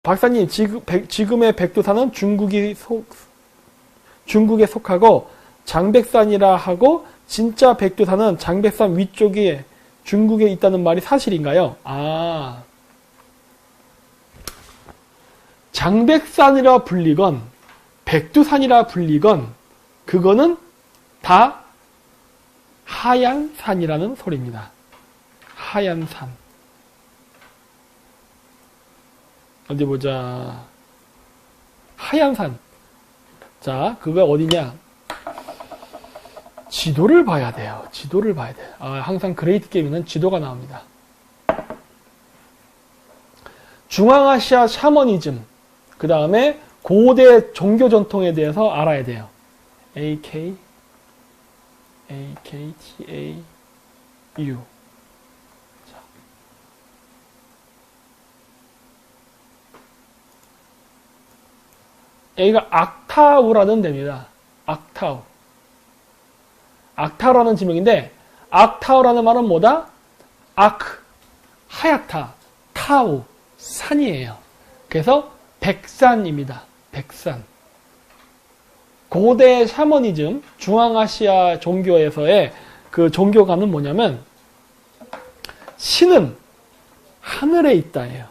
박사님, 지금의 백두산은 중국에 속하고 장백산이라 하고 진짜 백두산은 장백산 위쪽에 중국에 있다는 말이 사실인가요? 아, 장백산이라 불리건 백두산이라 불리건 그거는 다 하얀 산이라는 소리입니다. 하얀 산. 어디 보자. 하얀 산. 자, 그거 어디냐? 지도를 봐야 돼요. 지도를 봐야 돼요. 항상 그레이트 게임에는 지도가 나옵니다. 중앙아시아 샤머니즘. 그 다음에 고대 종교 전통에 대해서 알아야 돼요. AKTAU. 여기가 악타우라는 데입니다. 악타우. 악타우라는 지명인데, 악타우라는 말은 뭐다? 하얗다, 타우, 산이에요. 그래서 백산입니다. 백산. 고대 샤머니즘, 중앙아시아 종교에서의 그 종교관은 뭐냐면, 신은 하늘에 있다예요.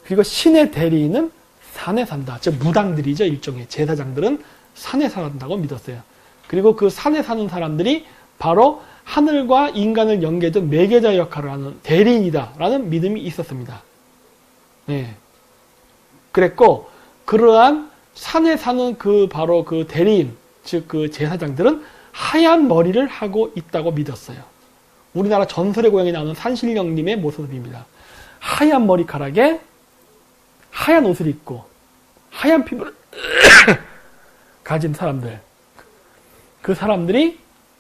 그리고 신의 대리인은 산에 산다. 즉 무당들이죠. 일종의 제사장들은 산에 산다고 믿었어요. 그리고 그 산에 사는 사람들이 바로 하늘과 인간을 연계해준 매개자 역할을 하는 대리인이다라는 믿음이 있었습니다. 네. 그랬고 그러한 산에 사는 바로 그 대리인, 즉 그 제사장들은 하얀 머리를 하고 있다고 믿었어요. 우리나라 전설의 고향에 나오는 산신령님의 모습입니다. 하얀 머리카락에 하얀 옷을 입고 하얀 피부를 가진 사람들. 그 사람들이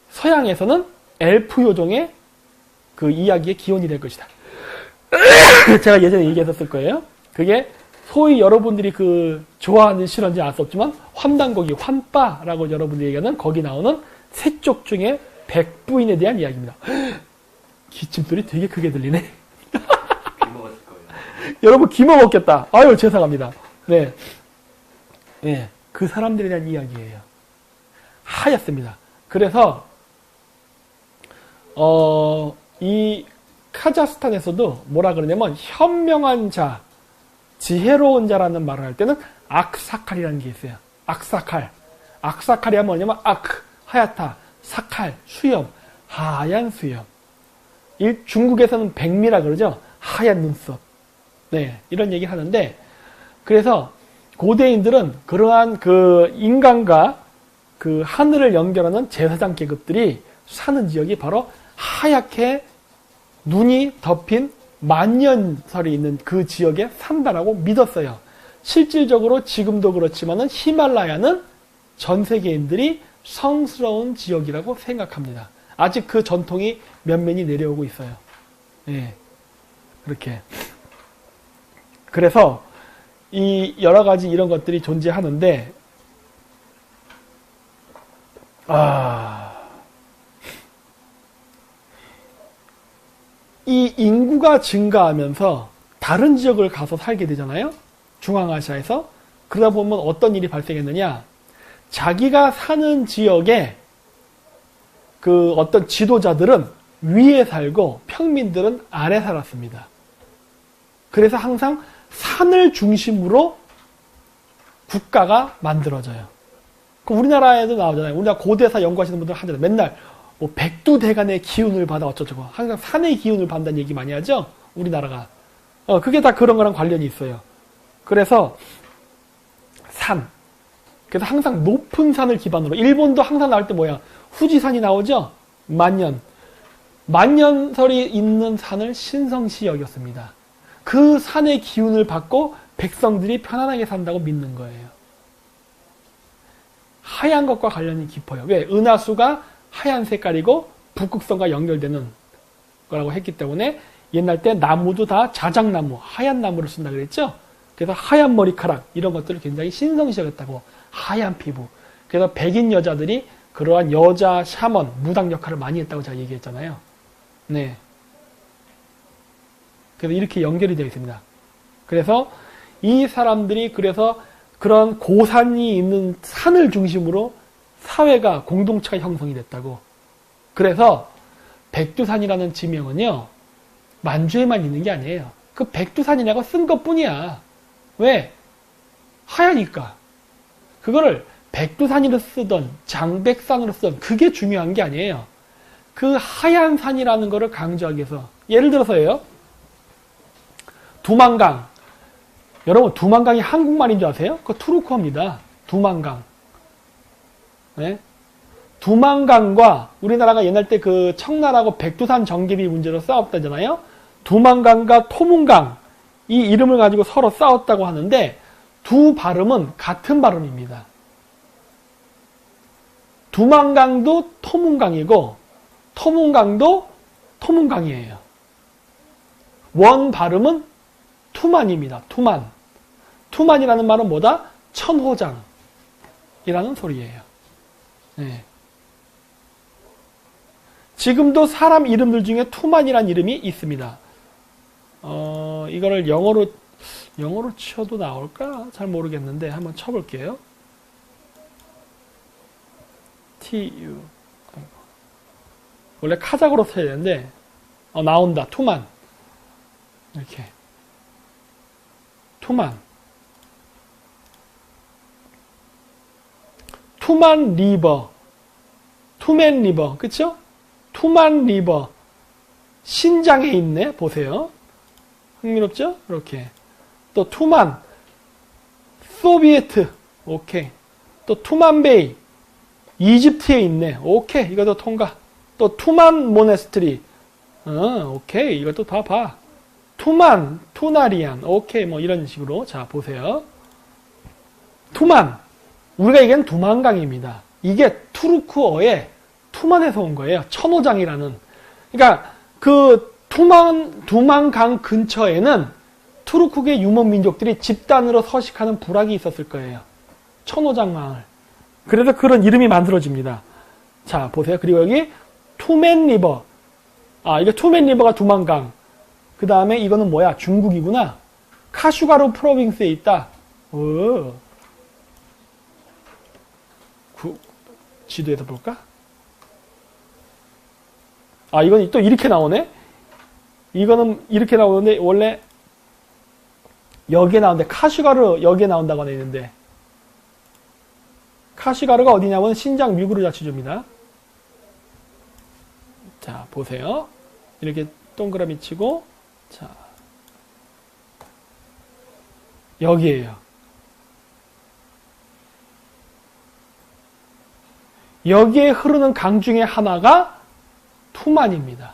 서양에서는 엘프 요정의 그 이야기의 기원이 될 것이다. 제가 예전에 얘기했었을 거예요. 그게 소위 여러분들이 좋아하는 실화인지 알 수 없지만 환단고기, 환빠라고 여러분들이 얘기하는 거기 나오는 세쪽 중에 백부인에 대한 이야기입니다. 기침소리 되게 크게 들리네. 귀 먹었을 거예요. 여러분 귀 먹었겠다. 아유 죄송합니다. 네. 네. 그 사람들에 대한 이야기예요. 하얗습니다. 그래서 이 카자흐스탄에서도 뭐라 그러냐면 현명한 자, 지혜로운 자라는 말을 할 때는 악사칼이라는 게 있어요. 악사칼. 악사칼이 뭐냐면 하얗다, 사칼, 수염, 하얀 수염. 중국에서는 백미라 그러죠. 하얀 눈썹. 네, 이런 얘기 하는데, 그래서 고대인들은 그러한 인간과 하늘을 연결하는 제사장 계급들이 사는 지역이 바로 하얗게 눈이 덮인 만년설이 있는 그 지역에 산다라고 믿었어요. 실질적으로 지금도 그렇지만은 히말라야는 전 세계인들이 성스러운 지역이라고 생각합니다. 아직 그 전통이 면면이 내려오고 있어요. 예. 그렇게. 그래서 이 여러 가지 이런 것들이 존재하는데, 이 인구가 증가하면서 다른 지역을 가서 살게 되잖아요. 중앙아시아에서. 그러다 보면 어떤 일이 발생했느냐. 자기가 사는 지역에 어떤 지도자들은 위에 살고 평민들은 아래 살았습니다. 그래서 항상 산을 중심으로 국가가 만들어져요. 우리나라에도 나오잖아요. 우리나라 고대사 연구하시는 분들 하잖아요. 맨날 백두대간의 기운을 받아 어쩌고 항상 산의 기운을 받는다는 얘기 많이 하죠. 우리나라가. 그게 다 그런 거랑 관련이 있어요. 그래서 산. 그래서 항상 높은 산을 기반으로. 일본도 항상 나올 때 뭐야? 후지산이 나오죠? 만년설이 있는 산을 신성시 여겼습니다. 그 산의 기운을 받고 백성들이 편안하게 산다고 믿는 거예요. 하얀 것과 관련이 깊어요. 왜? 은하수가 하얀 색깔이고 북극성과 연결되는 거라고 했기 때문에 옛날 때 나무도 다 자작나무, 하얀 나무를 쓴다 그랬죠? 그래서 하얀 머리카락 이런 것들을 굉장히 신성시 여겼다고. 하얀 피부. 그래서 백인 여자들이 그러한 여자 샤먼, 무당 역할을 많이 했다고 제가 얘기했잖아요. 네. 그래서 이렇게 연결이 되어 있습니다. 그래서 이 사람들이 그래서 그런 고산이 있는 산을 중심으로 사회가 공동체가 형성이 됐다고. 그래서 백두산이라는 지명은요, 만주에만 있는 게 아니에요. 그 백두산이라고 쓴 것뿐이야. 왜? 하얘니까. 그거를 백두산으로 쓰던 장백산으로 쓰던 그게 중요한 게 아니에요. 그 하얀 산이라는 거를 강조하기 위해서. 예를 들어서요, 두만강. 여러분, 두만강이 한국말인 줄 아세요? 그거 투르크어입니다. 두만강. 네? 두만강과 우리나라가 옛날 때 그 청나라하고 백두산 정계비 문제로 싸웠다잖아요. 두만강과 토문강, 이 이름을 가지고 서로 싸웠다고 하는데 두 발음은 같은 발음입니다. 두만강도 토문강이고 토문강도 토문강이에요. 원 발음은 투만입니다. 투만. 투만이라는 말은 뭐다? 천호장이라는 소리예요. 네. 지금도 사람 이름들 중에 투만이라는 이름이 있습니다. 이거를 영어로 쳐도 나올까? 잘 모르겠는데 한번 쳐볼게요. TU. 원래 카자흐로 써야 되는데 나온다. 투만. 이렇게. 투만. 투만 리버. 투맨 리버. 그쵸? 투만 리버. 신장에 있네. 보세요. 흥미롭죠? 이렇게. 또 투만. 소비에트. 오케이. 또 투만베이. 이집트에 있네. 오케이. 이것도 통과. 또 투만 모네스트리. 오케이. 이것도 봐. 투만, 투나리안. 오케이. 뭐 이런 식으로. 자, 보세요. 투만. 우리가 얘기하는 두만강입니다. 이게 투르크어의 투만에서 온 거예요. 천호장이라는. 그러니까 그 두만강 근처에는 투르크계 유목민족들이 집단으로 서식하는 부락이 있었을 거예요. 천호장 마을. 그래서 그런 이름이 만들어집니다. 자, 보세요. 그리고 여기 투맨 리버. 이게 투맨 리버가 두만강. 그 다음에 이거는 뭐야? 중국이구나. 카슈가루 프로빈스에 있다. 지도에서 볼까? 이건 또 이렇게 나오네? 이거는 이렇게 나오는데, 원래 여기에 나오는데, 카슈가르 여기에 나온다고 하나 있는데, 카슈가르가 어디냐면 신장 위구르 자치주입니다. 자, 보세요. 이렇게 동그라미 치고, 자, 여기에요. 여기에 흐르는 강 중에 하나가 투만입니다.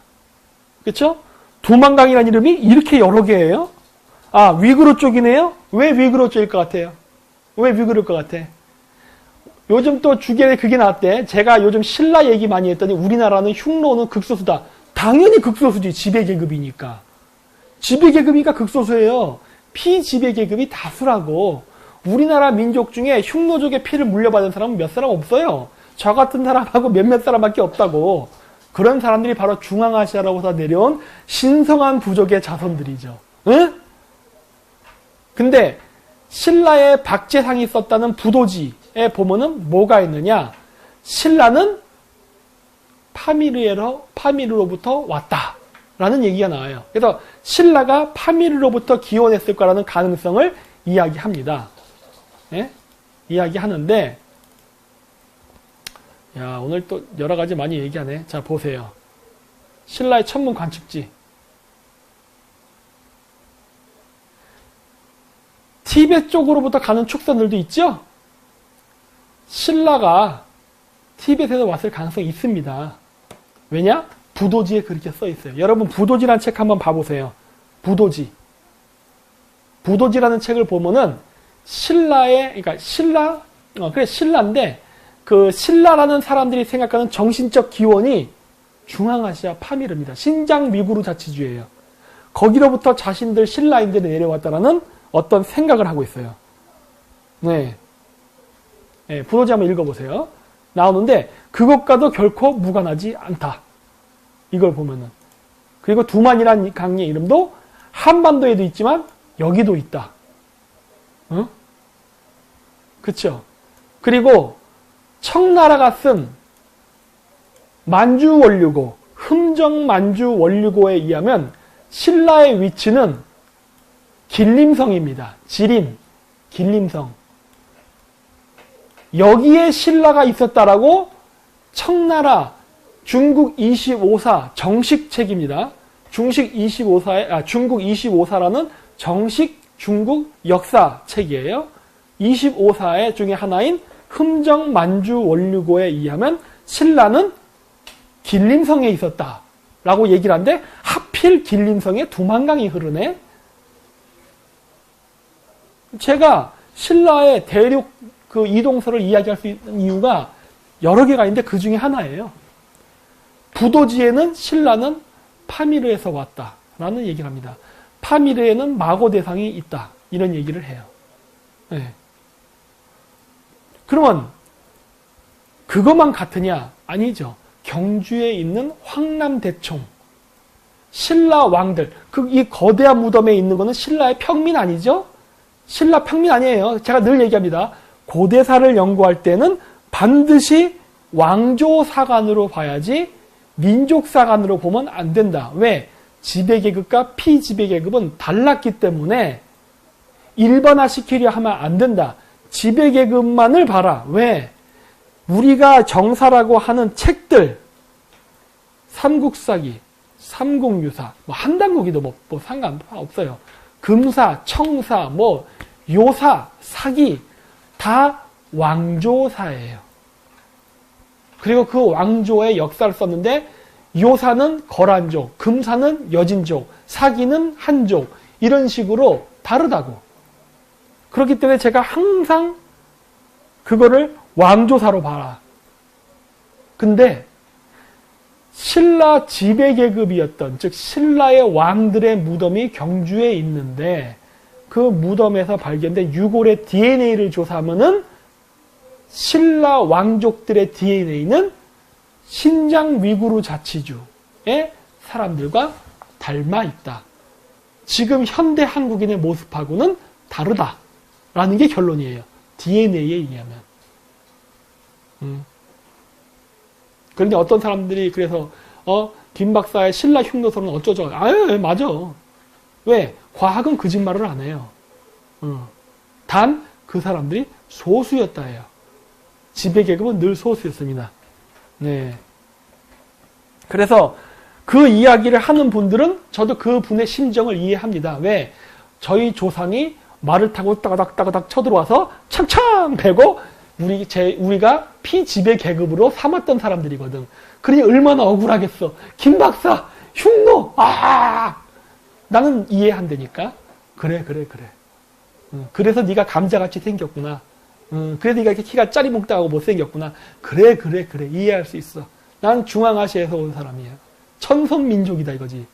그렇죠? 두만강이라는 이름이 이렇게 여러 개예요. 위구르 쪽이네요. 왜 위구르 쪽일 것 같아요? 왜 위구르일 것 같아? 요즘 또 주계에 그게 나왔대. 제가 요즘 신라 얘기 많이 했더니 우리나라는 흉노는 극소수다. 당연히 극소수지. 지배계급이니까. 지배계급이니까 극소수예요. 피지배계급이 다수라고. 우리나라 민족 중에 흉노족의 피를 물려받은 사람은 몇 사람 없어요. 저 같은 사람하고 몇몇 사람밖에 없다고. 그런 사람들이 바로 중앙아시아로부터 내려온 신성한 부족의 자손들이죠. 응? 근데 신라의 박제상이 썼다는 부도지에 보면은 뭐가 있느냐? 신라는 파미르로부터 왔다라는 얘기가 나와요. 그래서 신라가 파미르로부터 기원했을 거라는 가능성을 이야기합니다. 예? 이야기하는데, 야, 오늘 또 여러 가지 많이 얘기하네. 자, 보세요. 신라의 천문 관측지. 티베트 쪽으로부터 가는 축선들도 있죠? 신라가 티베트에서 왔을 가능성이 있습니다. 왜냐? 부도지에 그렇게 써 있어요. 여러분, 부도지라는 책 한번 봐보세요. 부도지. 부도지라는 책을 보면은 그러니까 신라인데, 그 신라라는 사람들이 생각하는 정신적 기원이 중앙아시아 파미르입니다. 신장 위구르 자치주예요. 거기로부터 자신들 신라인들이 내려왔다라는 어떤 생각을 하고 있어요. 네. 네, 부도지 한번 읽어보세요. 나오는데 그것과도 결코 무관하지 않다. 이걸 보면은. 그리고 두만이라는 강의 이름도 한반도에도 있지만 여기도 있다. 어? 그쵸? 그리고 청나라가 쓴 만주원류고, 흠정만주원류고에 의하면 신라의 위치는 길림성입니다. 지림, 길림성. 여기에 신라가 있었다라고 청나라 중국 25사 정식 책입니다. 중국 25사라는 정식 중국 역사 책이에요. 25사의 중에 하나인 흠정만주원류고에 의하면 신라는 길림성에 있었다라고 얘기를 하는데 하필 길림성에 두만강이 흐르네. 제가 신라의 대륙 그 이동서를 이야기할 수 있는 이유가 여러 개가 있는데 그 중에 하나예요. 부도지에는 신라는 파미르에서 왔다라는 얘기를 합니다. 파미르에는 마고 대상이 있다. 이런 얘기를 해요. 네. 그러면 그것만 같으냐? 아니죠. 경주에 있는 황남대총, 신라 왕들, 이 거대한 무덤에 있는 거는 신라의 평민 아니죠? 신라 평민 아니에요. 제가 늘 얘기합니다. 고대사를 연구할 때는 반드시 왕조사관으로 봐야지 민족사관으로 보면 안 된다. 왜? 지배계급과 피지배계급은 달랐기 때문에 일반화시키려 하면 안 된다. 지배계급만을 봐라. 왜? 우리가 정사라고 하는 책들, 삼국사기, 삼국유사, 한당국이도 뭐 상관없어요. 금사, 청사, 요사, 사기 다 왕조사예요. 그리고 그 왕조의 역사를 썼는데 요사는 거란족, 금사는 여진족, 사기는 한족 이런 식으로 다르다고. 그렇기 때문에 제가 항상 그거를 왕조사로 봐라. 근데 신라 지배계급이었던, 즉 신라의 왕들의 무덤이 경주에 있는데 그 무덤에서 발견된 유골의 DNA를 조사하면은 신라 왕족들의 DNA는 신장 위구르 자치주의 사람들과 닮아 있다. 지금 현대 한국인의 모습하고는 다르다라는 게 결론이에요. DNA에 의하면. 그런데 어떤 사람들이 그래서 김 박사의 신라 흉노설은 어쩌죠? 아유, 맞아. 왜? 과학은 거짓말을 안 해요. 단 그 사람들이 소수였다 해요. 지배계급은 늘 소수였습니다. 네. 그래서 그 이야기를 하는 분들은 저도 그 분의 심정을 이해합니다. 왜? 저희 조상이 말을 타고 따가닥 쳐들어와서 창창 베고 우리가 피지배계급으로 삼았던 사람들이거든. 그러니 얼마나 억울하겠어. 김 박사, 흉노, 나는 이해한다니까. 그래. 그래서 네가 감자같이 생겼구나. 그래서 네가 이렇게 키가 짜리몽땅하고 못생겼구나. 그래. 이해할 수 있어. 난 중앙아시아에서 온 사람이야. 천선민족이다 이거지.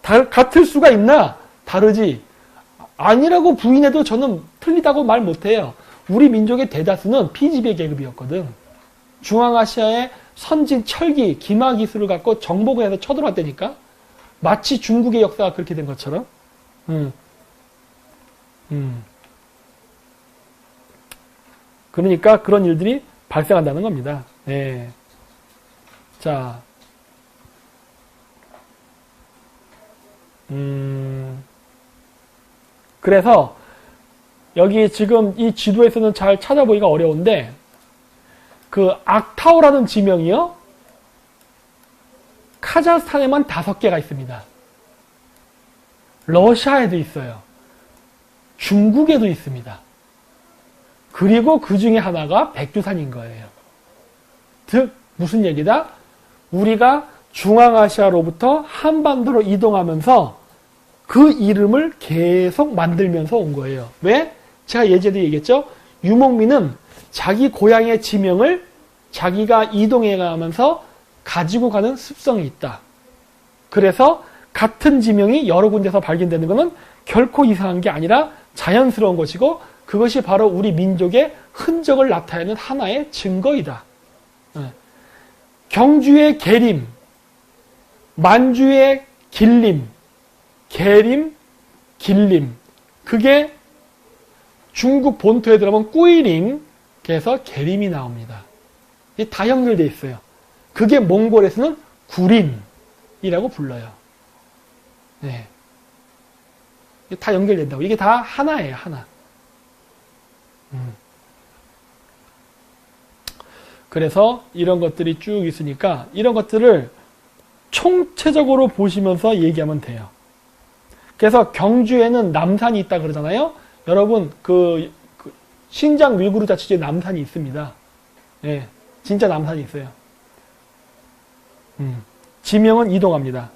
같을 수가 있나? 다르지. 아니라고 부인해도 저는 틀리다고 말 못해요. 우리 민족의 대다수는 피지배 계급이었거든. 중앙아시아의 선진 철기, 기마 기술을 갖고 정복을 해서 쳐들어왔다니까. 마치 중국의 역사가 그렇게 된 것처럼. 그러니까 그런 일들이 발생한다는 겁니다. 네. 자, 그래서 여기 지금 이 지도에서는 잘 찾아보기가 어려운데 그 악타오라는 지명이요, 카자흐스탄에만 5개가 있습니다. 러시아에도 있어요. 중국에도 있습니다. 그리고 그 중에 하나가 백두산인 거예요. 즉 무슨 얘기다? 우리가 중앙아시아로부터 한반도로 이동하면서 그 이름을 계속 만들면서 온 거예요. 왜? 제가 예전에 얘기했죠. 유목민은 자기 고향의 지명을 자기가 이동해 가면서 가지고 가는 습성이 있다. 그래서 같은 지명이 여러 군데서 발견되는 것은 결코 이상한 게 아니라 자연스러운 것이고, 그것이 바로 우리 민족의 흔적을 나타내는 하나의 증거이다. 경주의 계림, 만주의 길림, 계림, 길림, 그게 중국 본토에 들어가면 꾸이림에서 게림이 나옵니다. 이게 다 연결되어 있어요. 그게 몽골에서는 구림이라고 불러요. 네. 이게 다 연결된다고. 이게 다 하나예요, 하나. 그래서 이런 것들이 쭉 있으니까 이런 것들을 총체적으로 보시면서 얘기하면 돼요. 그래서 경주에는 남산이 있다 그러잖아요. 여러분 그 신장 위구르 자치주에 남산이 있습니다. 예, 진짜 남산이 있어요. 지명은 이동합니다.